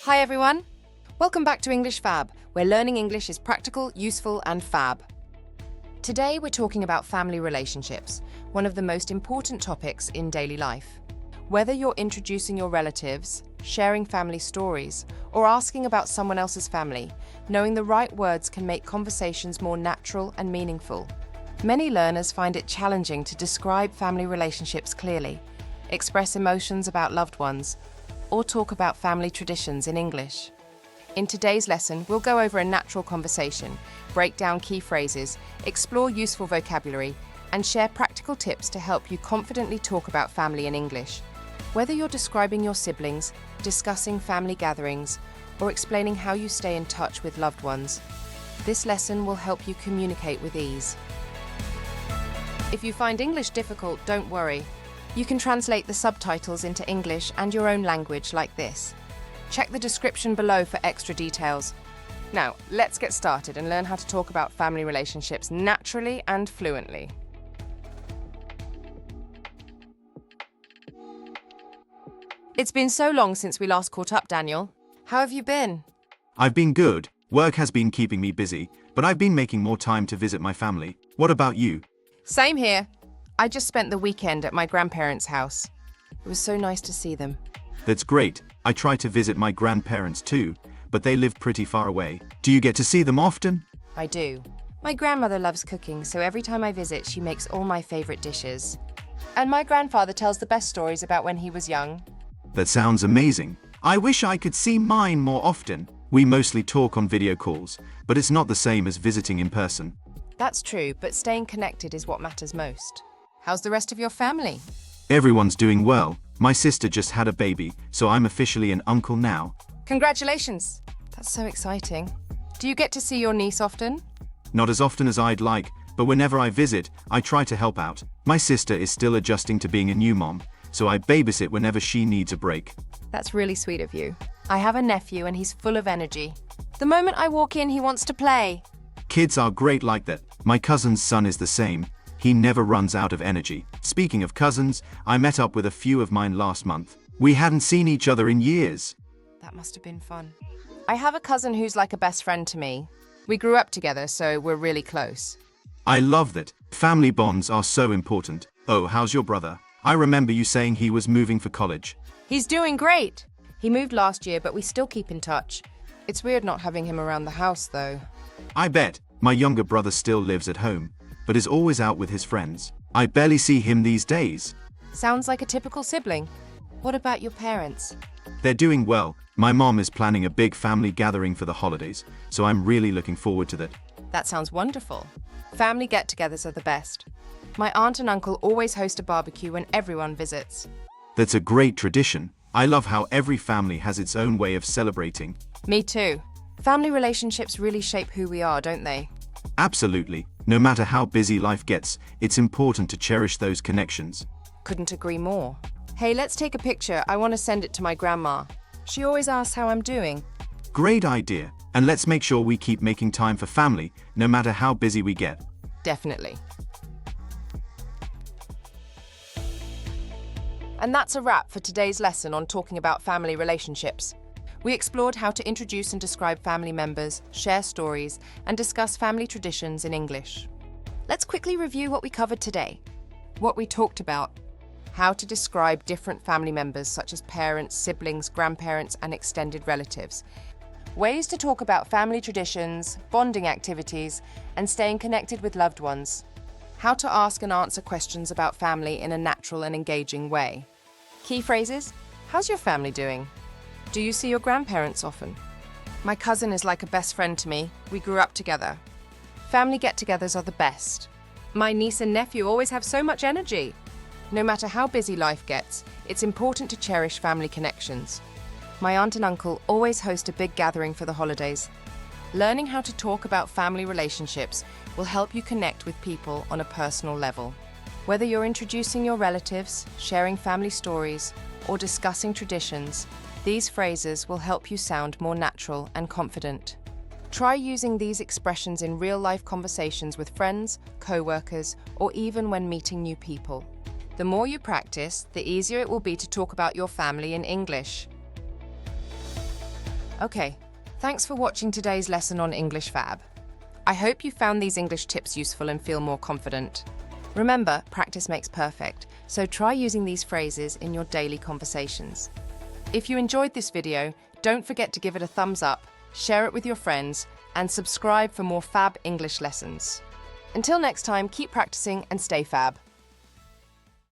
Hi everyone! Welcome back to English Fab, where learning English is practical, useful and fab. Today we're talking about family relationships, one of the most important topics in daily life. Whether you're introducing your relatives, sharing family stories, or asking about someone else's family, knowing the right words can make conversations more natural and meaningful. Many learners find it challenging to describe family relationships clearly, express emotions about loved ones, or talk about family traditions in English. In today's lesson, we'll go over a natural conversation, break down key phrases, explore useful vocabulary, and share practical tips to help you confidently talk about family in English. Whether you're describing your siblings, discussing family gatherings, or explaining how you stay in touch with loved ones, this lesson will help you communicate with ease. If you find English difficult, don't worry. You can translate the subtitles into English and your own language like this. Check the description below for extra details. Now, let's get started and learn how to talk about family relationships naturally and fluently. It's been so long since we last caught up, Daniel. How have you been? I've been good. Work has been keeping me busy, but I've been making more time to visit my family. What about you? Same here. I just spent the weekend at my grandparents' house. It was so nice to see them. That's great. I try to visit my grandparents too, but they live pretty far away. Do you get to see them often? I do. My grandmother loves cooking, so every time I visit, she makes all my favorite dishes. And my grandfather tells the best stories about when he was young. That sounds amazing. I wish I could see mine more often. We mostly talk on video calls, but it's not the same as visiting in person. That's true, but staying connected is what matters most. How's the rest of your family? Everyone's doing well. My sister just had a baby, so I'm officially an uncle now. Congratulations! That's so exciting. Do you get to see your niece often? Not as often as I'd like, but whenever I visit, I try to help out. My sister is still adjusting to being a new mom, so I babysit whenever she needs a break. That's really sweet of you. I have a nephew and he's full of energy. The moment I walk in, he wants to play. Kids are great like that. My cousin's son is the same. He never runs out of energy. Speaking of cousins, I met up with a few of mine last month. We hadn't seen each other in years. That must have been fun. I have a cousin who's like a best friend to me. We grew up together, so we're really close. I love that. Family bonds are so important. Oh, how's your brother? I remember you saying he was moving for college. He's doing great. He moved last year, but we still keep in touch. It's weird not having him around the house, though. I bet. My younger brother still lives at home, but is always out with his friends. I barely see him these days. Sounds like a typical sibling. What about your parents? They're doing well. My mom is planning a big family gathering for the holidays, so I'm really looking forward to that. That sounds wonderful. Family get-togethers are the best. My aunt and uncle always host a barbecue when everyone visits. That's a great tradition. I love how every family has its own way of celebrating. Me too. Family relationships really shape who we are, don't they? Absolutely. No matter how busy life gets, it's important to cherish those connections. Couldn't agree more. Hey, let's take a picture. I want to send it to my grandma. She always asks how I'm doing. Great idea. And let's make sure we keep making time for family, no matter how busy we get. Definitely. And that's a wrap for today's lesson on talking about family relationships. We explored how to introduce and describe family members, share stories, and discuss family traditions in English. Let's quickly review what we covered today. What we talked about. How to describe different family members such as parents, siblings, grandparents, and extended relatives. Ways to talk about family traditions, bonding activities, and staying connected with loved ones. How to ask and answer questions about family in a natural and engaging way. Key phrases. How's your family doing? Do you see your grandparents often? My cousin is like a best friend to me. We grew up together. Family get-togethers are the best. My niece and nephew always have so much energy. No matter how busy life gets, it's important to cherish family connections. My aunt and uncle always host a big gathering for the holidays. Learning how to talk about family relationships will help you connect with people on a personal level. Whether you're introducing your relatives, sharing family stories, or discussing traditions, these phrases will help you sound more natural and confident. Try using these expressions in real-life conversations with friends, co-workers, or even when meeting new people. The more you practice, the easier it will be to talk about your family in English. Okay, thanks for watching today's lesson on English Fab. I hope you found these English tips useful and feel more confident. Remember, practice makes perfect, so try using these phrases in your daily conversations. If you enjoyed this video, don't forget to give it a thumbs up, share it with your friends, and subscribe for more Fab English lessons. Until next time, keep practicing and stay Fab.